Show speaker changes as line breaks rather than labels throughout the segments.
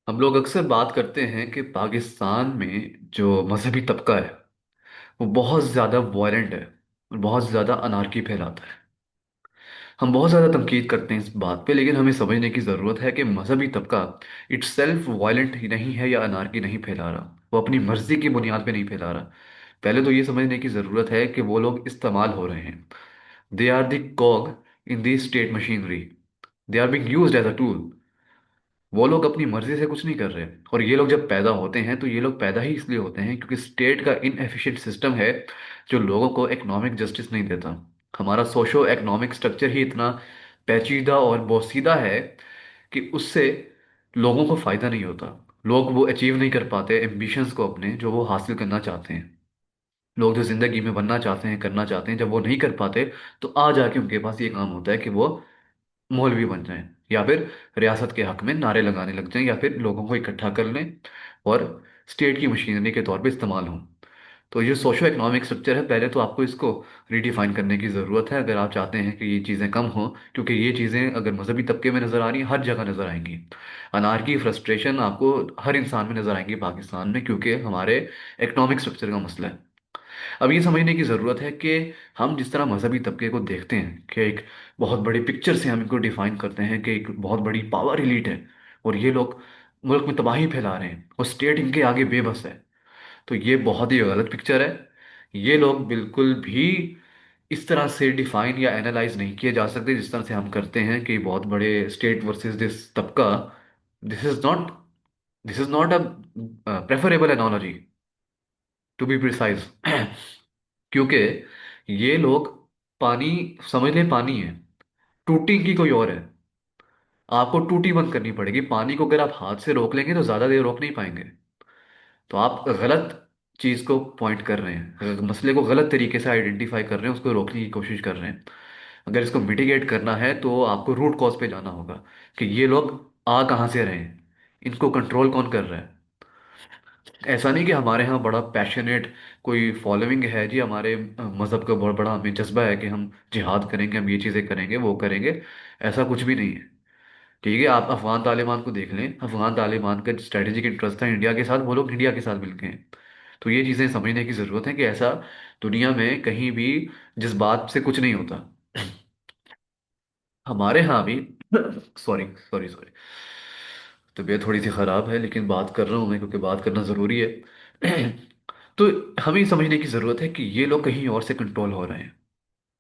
हम लोग अक्सर बात करते हैं कि पाकिस्तान में जो मजहबी तबका है वो बहुत ज़्यादा वायलेंट है और बहुत ज़्यादा अनारकी फैलाता है। हम बहुत ज़्यादा तनकीद करते हैं इस बात पे, लेकिन हमें समझने की ज़रूरत है कि मजहबी तबका इट्सेल्फ वायलेंट ही नहीं है या अनारकी नहीं फैला रहा, वो अपनी मर्जी की बुनियाद पे नहीं फैला रहा। पहले तो ये समझने की ज़रूरत है कि वो लोग इस्तेमाल हो रहे हैं। They are the cog in the state machinery. They are being used as a tool. वो लोग अपनी मर्जी से कुछ नहीं कर रहे। और ये लोग जब पैदा होते हैं तो ये लोग पैदा ही इसलिए होते हैं क्योंकि स्टेट का इनएफिशिएंट सिस्टम है जो लोगों को इकोनॉमिक जस्टिस नहीं देता। हमारा सोशो इकोनॉमिक स्ट्रक्चर ही इतना पेचीदा और बोसीदा है कि उससे लोगों को फायदा नहीं होता। लोग वो अचीव नहीं कर पाते एम्बिशंस को अपने, जो वो हासिल करना चाहते हैं। लोग जो जिंदगी में बनना चाहते हैं, करना चाहते हैं, जब वो नहीं कर पाते तो आ जाके उनके पास ये काम होता है कि वो मौलवी बन जाएं या फिर रियासत के हक में नारे लगाने लग जाएं या फिर लोगों को इकट्ठा कर लें और स्टेट की मशीनरी के तौर पे इस्तेमाल हों। तो ये सोशो इकोनॉमिक स्ट्रक्चर है, पहले तो आपको इसको रीडिफाइन करने की ज़रूरत है अगर आप चाहते हैं कि ये चीज़ें कम हों। क्योंकि ये चीज़ें अगर मजहबी तबके में नज़र आ रही हैं, हर जगह नज़र आएंगी। अनारकी फ्रस्ट्रेशन आपको हर इंसान में नज़र आएंगी पाकिस्तान में, क्योंकि हमारे इकोनॉमिक स्ट्रक्चर का मसला है। अब ये समझने की ज़रूरत है कि हम जिस तरह मजहबी तबके को देखते हैं कि एक बहुत बड़ी पिक्चर से हम इनको डिफाइन करते हैं कि एक बहुत बड़ी पावर एलीट है और ये लोग मुल्क में तबाही फैला रहे हैं और स्टेट इनके आगे बेबस है, तो ये बहुत ही गलत पिक्चर है। ये लोग बिल्कुल भी इस तरह से डिफाइन या एनालाइज नहीं किए जा सकते जिस तरह से हम करते हैं कि बहुत बड़े स्टेट वर्सेस दिस तबका। This is not this is not a preferable analogy, to be precise. क्योंकि ये लोग पानी, समझ लें पानी है, टूटी की कोई और है। आपको टूटी बंद करनी पड़ेगी। पानी को अगर आप हाथ से रोक लेंगे तो ज्यादा देर रोक नहीं पाएंगे। तो आप गलत चीज को पॉइंट कर रहे हैं, मसले को गलत तरीके से आइडेंटिफाई कर रहे हैं, उसको रोकने की कोशिश कर रहे हैं। अगर इसको मिटिगेट करना है तो आपको रूट कॉज पे जाना होगा कि ये लोग आ कहाँ से रहे हैं, इनको कंट्रोल कौन कर रहा है। ऐसा नहीं कि हमारे यहाँ बड़ा पैशनेट कोई फॉलोइंग है जी, हमारे मज़हब का बहुत बड़ा हमें जज्बा है कि हम जिहाद करेंगे, हम ये चीज़ें करेंगे, वो करेंगे। ऐसा कुछ भी नहीं है। ठीक है, आप अफगान तालिबान को देख लें। अफगान तालिबान का स्ट्रेटेजिक इंटरेस्ट था इंडिया के साथ, वो लोग इंडिया के साथ मिल गए हैं। तो ये चीज़ें समझने की ज़रूरत है कि ऐसा दुनिया में कहीं भी जज्बात से कुछ नहीं होता। हमारे यहाँ भी सॉरी सॉरी सॉरी, तबीयत थोड़ी सी ख़राब है लेकिन बात कर रहा हूँ मैं क्योंकि बात करना ज़रूरी है। तो हमें समझने की ज़रूरत है कि ये लोग कहीं और से कंट्रोल हो रहे हैं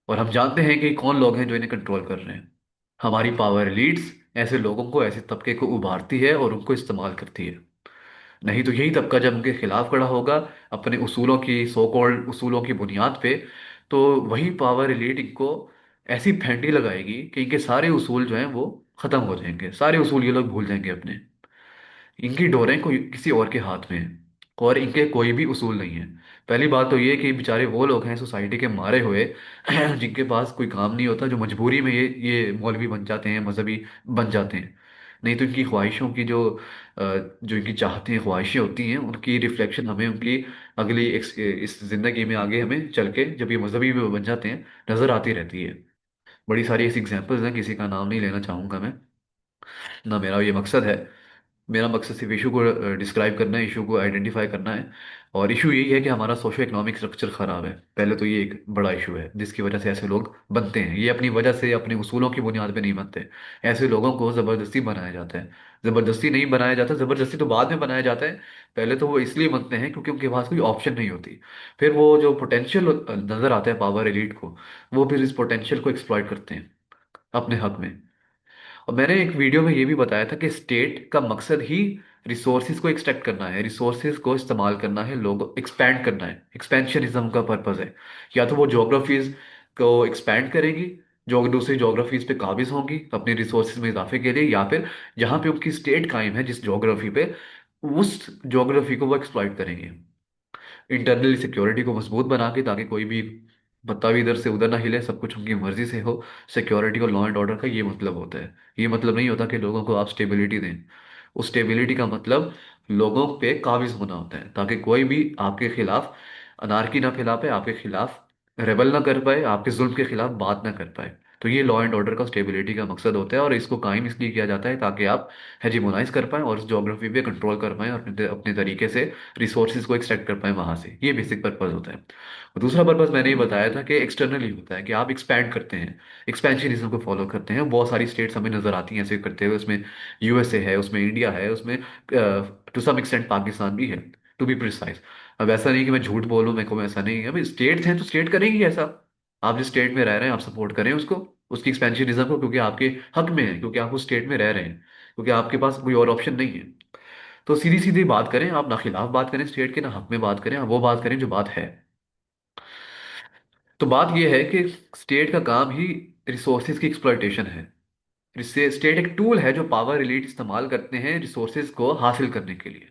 और हम जानते हैं कि कौन लोग हैं जो इन्हें कंट्रोल कर रहे हैं। हमारी पावर लीड्स ऐसे लोगों को, ऐसे तबके को उभारती है और उनको इस्तेमाल करती है। नहीं तो यही तबका जब उनके खिलाफ खड़ा होगा अपने उसूलों की, सो कॉल्ड उसूलों की बुनियाद पे, तो वही पावर एलीट इनको ऐसी फेंटी लगाएगी कि इनके सारे उसूल जो हैं वो खत्म हो जाएंगे। सारे उसूल ये लोग भूल जाएंगे अपने। इनकी डोरें कोई किसी और के हाथ में है और इनके कोई भी उसूल नहीं है। पहली बात तो ये कि बेचारे वो लोग हैं सोसाइटी के मारे हुए जिनके पास कोई काम नहीं होता, जो मजबूरी में ये मौलवी बन जाते हैं, मजहबी बन जाते हैं। नहीं तो इनकी ख्वाहिशों की जो इनकी चाहते ख्वाहिशें होती हैं उनकी रिफ्लेक्शन हमें उनकी अगली इस जिंदगी में आगे हमें चल के जब ये मजहबी में बन जाते हैं नजर आती रहती है। बड़ी सारी ऐसी एग्जांपल्स हैं, किसी का नाम नहीं लेना चाहूंगा मैं, ना मेरा ये मकसद है। मेरा मकसद सिर्फ इशू को डिस्क्राइब करना है, इशू को आइडेंटिफाई करना है। और इशू यही है कि हमारा सोशो इकोनॉमिक स्ट्रक्चर खराब है। पहले तो ये एक बड़ा इशू है जिसकी वजह से ऐसे लोग बनते हैं। ये अपनी वजह से, अपने उसूलों की बुनियाद पे नहीं बनते। ऐसे लोगों को ज़बरदस्ती बनाया जाता है। ज़बरदस्ती नहीं बनाया जाता, ज़बरदस्ती तो बाद में बनाया जाता है। पहले तो वो इसलिए बनते हैं क्योंकि उनके पास कोई ऑप्शन नहीं होती। फिर वो जो पोटेंशियल नज़र आता है पावर एलीट को, वो फिर इस पोटेंशियल को एक्सप्लॉइट करते हैं अपने हक में। और मैंने एक वीडियो में ये भी बताया था कि स्टेट का मकसद ही रिसोर्सेज को एक्सट्रैक्ट करना है, रिसोर्सेज को इस्तेमाल करना है, लोग एक्सपैंड करना है। एक्सपेंशनिज्म का पर्पज है। या तो वो जोग्राफीज को एक्सपैंड करेगी, जो दूसरी जोग्राफीज पे काबिज होंगी अपने रिसोर्सेज में इजाफे के लिए, या फिर जहाँ पे उनकी स्टेट कायम है जिस जोग्राफी पे, उस जोग्राफी को वो एक्सप्लॉइट करेंगे। इंटरनली सिक्योरिटी को मजबूत बना के, ताकि कोई भी पत्ता भी इधर से उधर ना हिले, सब कुछ उनकी मर्जी से हो। सिक्योरिटी और लॉ एंड ऑर्डर का ये मतलब होता है। ये मतलब नहीं होता कि लोगों को आप स्टेबिलिटी दें। उस स्टेबिलिटी का मतलब लोगों पे काबिज होना होता है, ताकि कोई भी आपके खिलाफ अनारकी ना फैला पाए, आपके खिलाफ रेबल ना कर पाए, आपके जुल्म के खिलाफ बात ना कर पाए। तो ये लॉ एंड ऑर्डर का स्टेबिलिटी का मकसद होता है, और इसको कायम इसलिए किया जाता है ताकि आप हेजिमोनाइज कर पाएं और उस ज्योग्राफी पे कंट्रोल कर पाएं और अपने अपने तरीके से रिसोर्सेज को एक्सट्रैक्ट कर पाएं वहां से। ये बेसिक पर्पज होता है। और दूसरा पर्पज मैंने ये बताया था कि एक्सटर्नली होता है, कि आप एक्सपैंड करते हैं, एक्सपेंशनिज्म को फॉलो करते हैं। बहुत सारी स्टेट्स हमें नजर आती हैं ऐसे करते हुए, उसमें यूएसए है, उसमें इंडिया है, उसमें टू सम एक्सटेंट पाकिस्तान भी है, टू बी प्रिसाइज। अब ऐसा नहीं कि मैं झूठ बोलूं, मेरे को ऐसा नहीं है, अभी स्टेट हैं तो स्टेट करेगी ऐसा। आप जिस स्टेट में रह रहे हैं आप सपोर्ट करें उसको, उसकी एक्सपेंशनिज्म को, क्योंकि आपके हक में है, क्योंकि आप उस स्टेट में रह रहे हैं, क्योंकि आपके पास कोई और ऑप्शन नहीं है। तो सीधी सीधी बात करें, आप ना खिलाफ बात करें स्टेट के, ना हक में बात करें, आप वो बात करें जो बात है। तो बात यह है कि स्टेट का काम ही रिसोर्सेज की एक्सप्लॉयटेशन है। इससे स्टेट एक टूल है जो पावर एलीट इस्तेमाल करते हैं रिसोर्सेज को हासिल करने के लिए।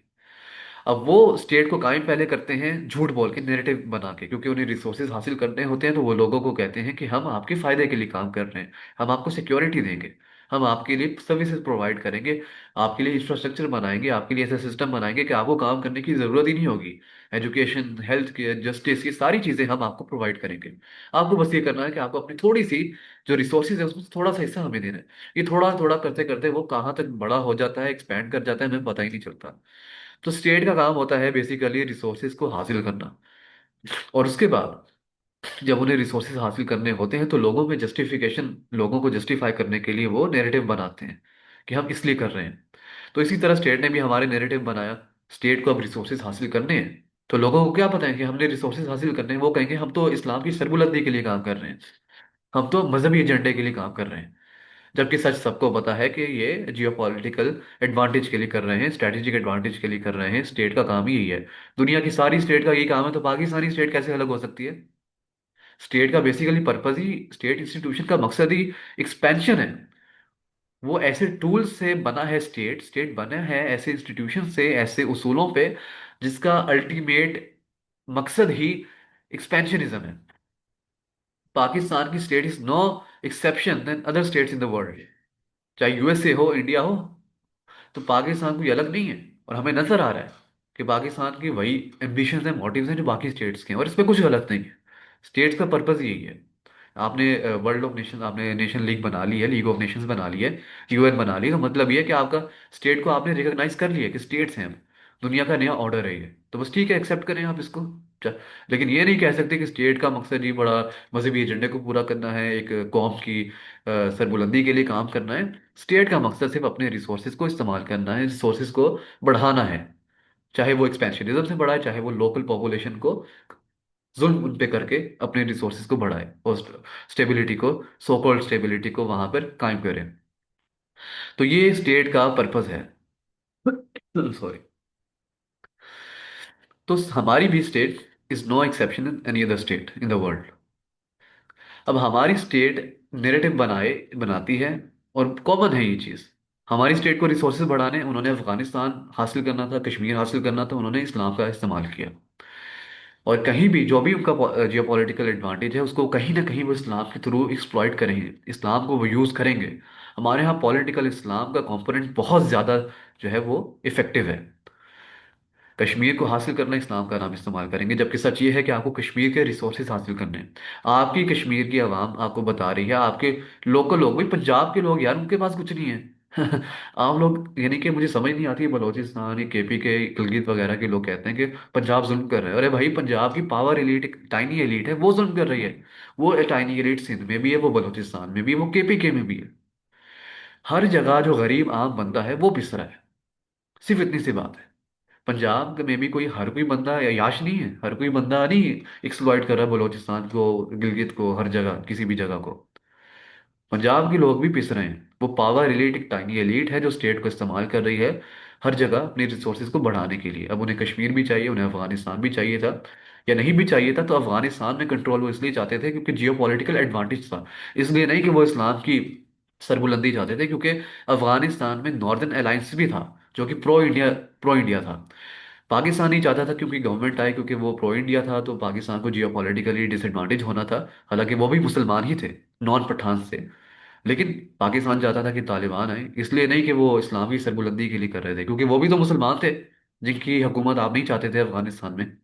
अब वो स्टेट को कायम पहले करते हैं झूठ बोल के, नैरेटिव बना के, क्योंकि उन्हें रिसोर्सेज हासिल करने होते हैं, तो वो लोगों को कहते हैं कि हम आपके फायदे के लिए काम कर रहे हैं, हम आपको सिक्योरिटी देंगे, हम आपके लिए सर्विसेज प्रोवाइड करेंगे, आपके लिए इंफ्रास्ट्रक्चर बनाएंगे, आपके लिए ऐसा सिस्टम बनाएंगे कि आपको काम करने की जरूरत ही नहीं होगी। एजुकेशन, हेल्थ केयर, जस्टिस, ये सारी चीजें हम आपको प्रोवाइड करेंगे। आपको बस ये करना है कि आपको अपनी थोड़ी सी जो रिसोर्सेज है उसमें से थोड़ा सा हिस्सा हमें देना है। ये थोड़ा थोड़ा करते करते वो कहाँ तक बड़ा हो जाता है, एक्सपैंड कर जाता है, हमें पता ही नहीं चलता। तो स्टेट का काम होता है बेसिकली रिसोर्सेज को हासिल करना। और उसके बाद जब उन्हें रिसोर्सेज हासिल करने होते हैं तो लोगों में जस्टिफिकेशन, लोगों को जस्टिफाई करने के लिए वो नैरेटिव बनाते हैं कि हम इसलिए कर रहे हैं। तो इसी तरह स्टेट ने भी हमारे नैरेटिव बनाया। स्टेट को अब रिसोर्सेज हासिल करने हैं, तो लोगों को क्या पता है कि हमने रिसोर्सेज हासिल करने हैं, वो कहेंगे हम तो इस्लाम की सरबुलंदी के लिए काम कर रहे हैं, हम तो मजहबी एजेंडे के लिए काम कर रहे हैं। जबकि सच सबको पता है कि ये जियोपॉलिटिकल एडवांटेज के लिए कर रहे हैं, स्ट्रैटेजिक एडवांटेज के लिए कर रहे हैं। स्टेट का काम ही यही है। दुनिया की सारी स्टेट का यही काम है, तो पाकिस्तानी स्टेट कैसे अलग हो सकती है? स्टेट का बेसिकली पर्पज ही, स्टेट इंस्टीट्यूशन का मकसद ही एक्सपेंशन है। वो ऐसे टूल से बना है, स्टेट स्टेट बना है ऐसे इंस्टीट्यूशन से, ऐसे उसूलों पे, जिसका अल्टीमेट मकसद ही एक्सपेंशनिज्म है। पाकिस्तान की state is no exception then other states in the world. चाहे यूएसए हो, इंडिया हो, तो पाकिस्तान कोई अलग नहीं है। और हमें नजर आ रहा है कि पाकिस्तान की वही एम्बिशंस हैं, मोटिव्स हैं जो बाकी स्टेट्स के हैं, और इसमें कुछ गलत नहीं है। स्टेट्स का पर्पस यही है। आपने वर्ल्ड ऑफ नेशन, आपने नेशन लीग बना ली है, लीग ऑफ नेशंस बना ली है, यूएन बना ली है, तो मतलब ये है कि आपका स्टेट को आपने रिकॉग्नाइज कर लिया कि स्टेट्स हैं हम, दुनिया का नया ऑर्डर है ये, तो बस ठीक है, एक्सेप्ट करें आप इसको। लेकिन ये नहीं कह सकते कि स्टेट का मकसद ही बड़ा मजहबी एजेंडे को पूरा करना है, एक कौम की सरबुलंदी के लिए काम करना है। स्टेट का मकसद सिर्फ अपने रिसोर्सेज को इस्तेमाल करना है, रिसोर्सेज को बढ़ाना है। चाहे वो एक्सपेंशनिज्म से बढ़ाए, चाहे वो लोकल पॉपुलेशन को जुल्म उन पे करके अपने रिसोर्सेज को बढ़ाए और स्टेबिलिटी को, सो कॉल्ड स्टेबिलिटी को वहां पर कायम करें। तो ये स्टेट का पर्पस है। सॉरी। तो हमारी भी state is no exception in any other state in the world. अब हमारी स्टेट नैरेटिव बनाती है, और कॉमन है ये चीज़। हमारी स्टेट को रिसोर्सेज बढ़ाने, उन्होंने अफगानिस्तान हासिल करना था, कश्मीर हासिल करना था, उन्होंने इस्लाम का इस्तेमाल किया। और कहीं भी जो भी उनका जियोपॉलिटिकल एडवांटेज है उसको कहीं ना कहीं वो इस्लाम के थ्रू एक्सप्लॉइट करेंगे, इस्लाम को वो यूज़ करेंगे। हमारे यहाँ पॉलिटिकल इस्लाम का कंपोनेंट बहुत ज़्यादा जो है वो इफेक्टिव है। कश्मीर को हासिल करना, इस्लाम का नाम इस्तेमाल करेंगे, जबकि सच ये है कि आपको कश्मीर के रिसोर्सेज हासिल करने हैं। आपकी कश्मीर की आवाम आपको बता रही है, आपके लोकल लोग, भाई पंजाब के लोग यार, उनके पास कुछ नहीं है। आप लोग, यानी कि मुझे समझ नहीं आती है, बलोचिस्तान, ये केपी के गिलगित वगैरह के लोग कहते हैं कि पंजाब जुल्म कर रहा है। अरे भाई, पंजाब की पावर एलीट, एक टाइनी एलीट है, वो जुल्म कर रही है। वो टाइनी एलीट सिंध में भी है, वो बलोचिस्तान में भी है, वो केपी के में भी है। हर जगह जो गरीब आम बंदा है वो पिस रहा है। सिर्फ इतनी सी बात है। पंजाब में भी कोई, हर कोई बंदा याश नहीं है, हर कोई बंदा नहीं एक्सप्लॉइट कर रहा है बलोचिस्तान को, गिलगित को, हर जगह किसी भी जगह को। पंजाब के लोग भी पिस रहे हैं। वो पावर एलीट, एक टाइनी एलीट है जो स्टेट को इस्तेमाल कर रही है हर जगह अपने रिसोर्सेज को बढ़ाने के लिए। अब उन्हें कश्मीर भी चाहिए, उन्हें अफगानिस्तान भी चाहिए था, या नहीं भी चाहिए था तो अफगानिस्तान में कंट्रोल वो इसलिए चाहते थे क्योंकि जियो पॉलिटिकल एडवांटेज था। इसलिए नहीं कि वो इस्लाम की सरबुलंदी चाहते थे, क्योंकि अफगानिस्तान में नॉर्दर्न अलायंस भी था जो कि प्रो इंडिया था। पाकिस्तान ही चाहता था क्योंकि गवर्नमेंट आए, क्योंकि वो प्रो इंडिया था, तो पाकिस्तान को जियो पॉलिटिकली डिसएडवांटेज होना था। हालांकि वो भी मुसलमान ही थे, नॉन पठान से। लेकिन पाकिस्तान चाहता था कि तालिबान आए, इसलिए नहीं कि वो इस्लामी सरबुलंदी के लिए कर रहे थे, क्योंकि वो भी तो मुसलमान थे जिनकी हुकूमत आप नहीं चाहते थे अफगानिस्तान में।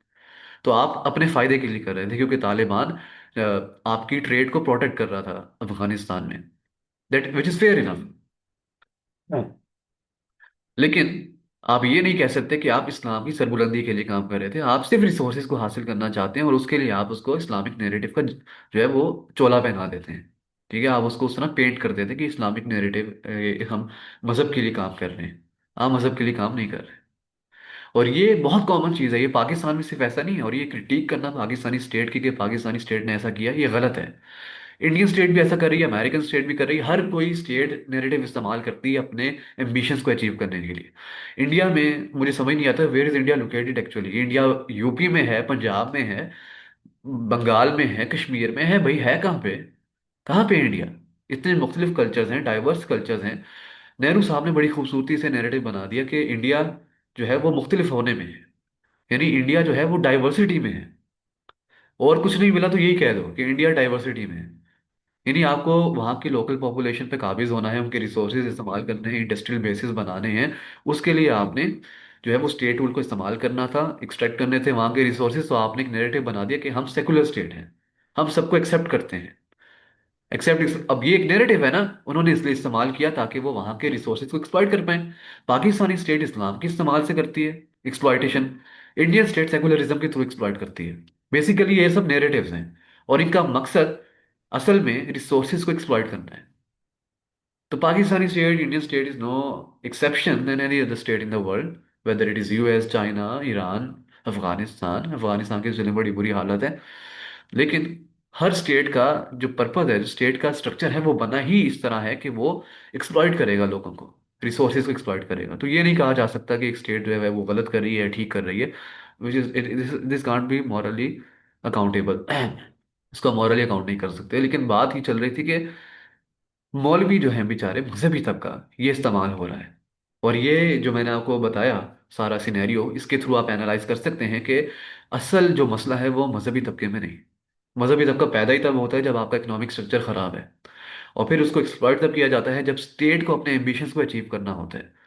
तो आप अपने फायदे के लिए कर रहे थे, क्योंकि तालिबान आपकी ट्रेड को प्रोटेक्ट कर रहा था अफगानिस्तान में, that which is fair enough.
हाँ।
लेकिन आप ये नहीं कह सकते कि आप इस्लाम की सरबुलंदी के लिए काम कर रहे थे। आप सिर्फ रिसोर्सेज को हासिल करना चाहते हैं और उसके लिए आप उसको इस्लामिक नैरेटिव का जो है वो चोला पहना देते हैं। ठीक है, आप उसको उस तरह पेंट कर देते हैं कि इस्लामिक नैरेटिव, हम मजहब के लिए काम कर रहे हैं। आप मजहब के लिए काम नहीं कर रहे। और ये बहुत कॉमन चीज़ है, ये पाकिस्तान में सिर्फ ऐसा नहीं है। और ये क्रिटिक करना पाकिस्तानी स्टेट की कि पाकिस्तानी स्टेट ने ऐसा किया, ये गलत है। इंडियन स्टेट भी ऐसा कर रही है, अमेरिकन स्टेट भी कर रही है, हर कोई स्टेट नैरेटिव इस्तेमाल करती है अपने एम्बिशंस को अचीव करने के लिए। इंडिया में मुझे समझ नहीं आता where is India located actually. India UP में है, पंजाब में है, बंगाल में है, कश्मीर में है, भाई है कहाँ पे? कहाँ पे है इंडिया? इतने मुख्तलिफ कल्चर्स हैं, डाइवर्स कल्चर्स हैं। नेहरू साहब ने बड़ी खूबसूरती से नैरेटिव बना दिया कि इंडिया जो है वो मुख्तलिफ होने में है, यानी इंडिया जो है वो डाइवर्सिटी में है। और कुछ नहीं मिला तो यही कह दो कि इंडिया डाइवर्सिटी में है। यानी आपको वहाँ की लोकल पॉपुलेशन पे काबिज होना है, उनके रिसोर्सेज इस्तेमाल करने हैं, इंडस्ट्रियल बेसिस बनाने हैं। उसके लिए आपने जो है वो स्टेट रूल को इस्तेमाल करना था, एक्सट्रैक्ट करने थे वहाँ के रिसोर्सेज। तो आपने एक नैरेटिव बना दिया कि हम सेकुलर स्टेट हैं, हम सबको एक्सेप्ट करते हैं। एक्सेप्ट, अब ये एक नैरेटिव है ना, उन्होंने इसलिए इस्तेमाल किया ताकि वो वहां के रिसोर्सेज को एक्सप्लॉइट कर पाए। पाकिस्तानी स्टेट इस्लाम के इस्तेमाल से करती है एक्सप्लॉइटेशन, इंडियन स्टेट सेकुलरिज्म के थ्रू एक्सप्लॉइट करती है। बेसिकली ये सब नैरेटिव्स हैं और इनका मकसद असल में रिसोर्सेज को एक्सप्लॉइट करना है। तो Pakistani state, Indian state is no exception then any other state in the world, whether it is US, China, Iran, Afghanistan. Afghanistan की जिले में बड़ी बुरी हालत है। लेकिन हर स्टेट का जो पर्पज है, स्टेट का स्ट्रक्चर है, वो बना ही इस तरह है कि वो एक्सप्लॉइट करेगा लोगों को, रिसोर्सेज को एक्सप्लॉइट करेगा। तो ये नहीं कहा जा सकता कि एक स्टेट जो है वो गलत कर रही है, ठीक कर रही है। Which is this can't be morally accountable. इसका मॉरली अकाउंट नहीं कर सकते। लेकिन बात ही चल रही थी कि मौलवी जो हैं बेचारे, मजहबी तबका, ये इस्तेमाल हो रहा है। और ये जो मैंने आपको बताया सारा सिनेरियो, इसके थ्रू आप एनालाइज कर सकते हैं कि असल जो मसला है वो मजहबी तबके में नहीं। मजहबी तबका पैदा ही तब होता है जब आपका इकोनॉमिक स्ट्रक्चर खराब है, और फिर उसको एक्सप्लॉइट तब किया जाता है जब स्टेट को अपने एम्बिशंस को अचीव करना होता है।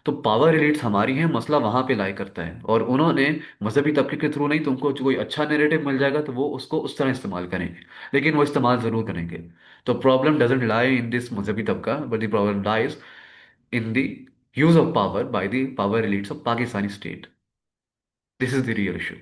तो पावर एलिट्स हमारी हैं, मसला वहां पे लाई करता है। और उन्होंने मजहबी तबके के थ्रू नहीं, तुमको जो कोई अच्छा नैरेटिव मिल जाएगा तो वो उसको उस तरह इस्तेमाल करेंगे, लेकिन वो इस्तेमाल जरूर करेंगे। तो problem doesn't lie in this मजहबी तबका, but the problem lies in the use of power by the power elites of Pakistani state. This is the real issue.